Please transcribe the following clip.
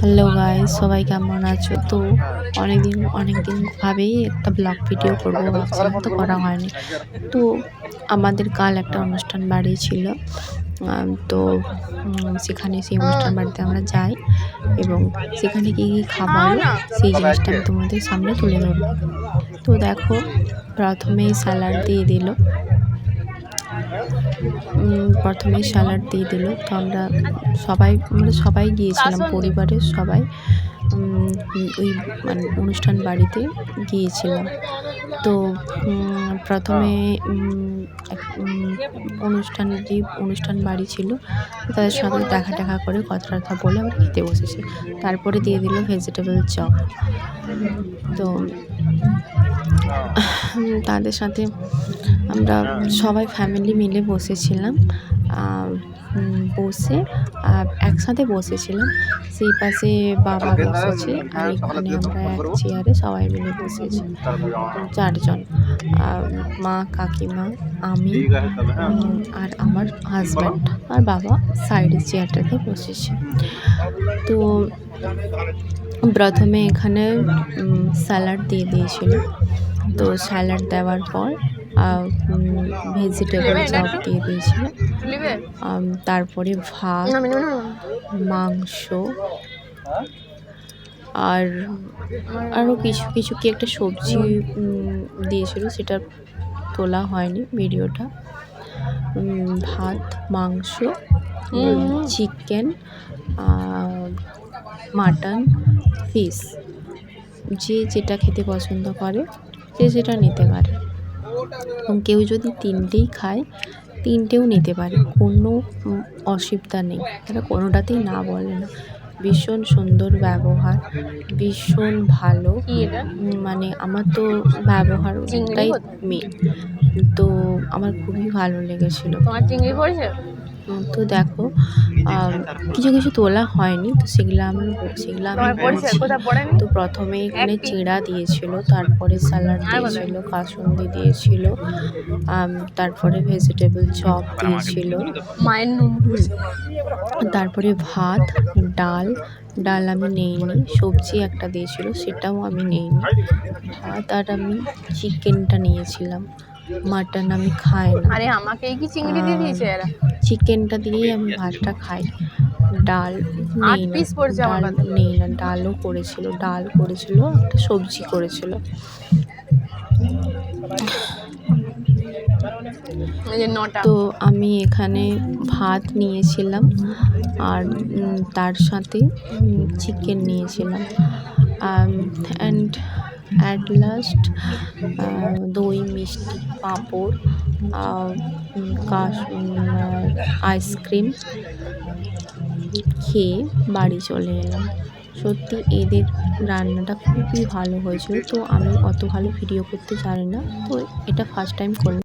Hello guys, সবাই কেমন আছো? তো অনেক দিন ভাবেই একটা ব্লগ ভিডিও করবো ভাবছিলাম, তো করা হয়নি। তো আমাদের কাল একটা অনুষ্ঠান বাড়ি ছিল। তো সেখানে সেই অনুষ্ঠান বাড়িতে আমরা যাই এবং সেখানে কী কী খাবার সেই জিনিসটা আমি তোমাদের সামনে তুলে ধরবো। তো দেখো, প্রথমেই স্যালাড দিয়ে দিল। তো আমরা সবাই গিয়েছিলাম, পরিবারের সবাই ওই অনুষ্ঠান বাড়িতে গিয়েছিলাম। তো প্রথমে অনুষ্ঠান বাড়ি ছিল, তাদের সাথে দেখা করে কথা বলে আমরা খেতে বসেছি। তারপরে দিয়ে দিল ভেজিটেবল চপ। তো তাদের সাথে আমরা সবাই ফ্যামিলি মিলে বসেছিলাম, একসাথে বসেছিলাম। সেই পাশে বাবা বসেছে আর এখানে আমরা এক চেয়ারে সবাই মিলে বসেছি, 4 জন। মা, কাকিমা, আমি আর আমার হাজব্যান্ড আর বাবা সাইডের চেয়ারটাতে বসেছে। তো প্রথমে এখানে স্যালাড দিয়ে দিয়েছিল। তো স্যালাড দেওয়ার পর ভেজিটেবল চপ দিয়ে দিয়েছিল। তারপরে ভাত, মাংস আর আরও কিছু কি একটা সবজি দিয়েছিল, সেটা তোলা হয়নি ভিডিওটা। ভাত, মাংস, চিকেন, মাটন, ফিশ, যে যেটা খেতে পছন্দ করে সে সেটা নিতে পারে এবং কেউ যদি 3টেই খায় 3টেও নিতে পারে, কোনো অসুবিধা নেই, তারা কোনোটাতেই না বলে না। ভীষণ সুন্দর ব্যবহার, ভীষণ ভালো। মানে আমার তো ব্যবহারটাই মেন, তো আমার খুবই ভালো লেগেছিলো। তো দেখো, কিছু তোলা হয়নি, তো সেগুলো আমি বলছি। তো প্রথমে এখানে চিড়া দিয়েছিল, তারপরে স্যালাড দিয়েছিল, কাসুন্দি দিয়েছিল, তারপরে ভেজিটেবল চপ দিয়েছিল, তারপরে ভাত, ডাল আমি নেইনি, সবজি একটা দিয়েছিল সেটাও আমি নেইনি। ভাত আর আমি চিকেনটা নিয়েছিলাম, মাটন আমি খাই না। আরে আমাকে কি চিংড়ি দিয়ে দিয়েছে এরা? চিকেনটা দিয়েই আমি ভাতটা খাই। ডাল নেই না, ডাল করেছিল, একটা সবজি করেছিল। তো আমি এখানে ভাত নিয়েছিলাম আর তার সাথে চিকেন নিয়েছিলাম, অ্যান্ড অ্যাট লাস্ট দই, মিষ্টি, পাঁপড়, আইসক্রিম খেয়ে বাড়ি চলে এলাম। সত্যি এদের রান্নাটা খুবই ভালো হয়েছিল। তো আমি অত ভালো ভিডিও করতে জানি না, তো এটা ফার্স্ট টাইম করলাম।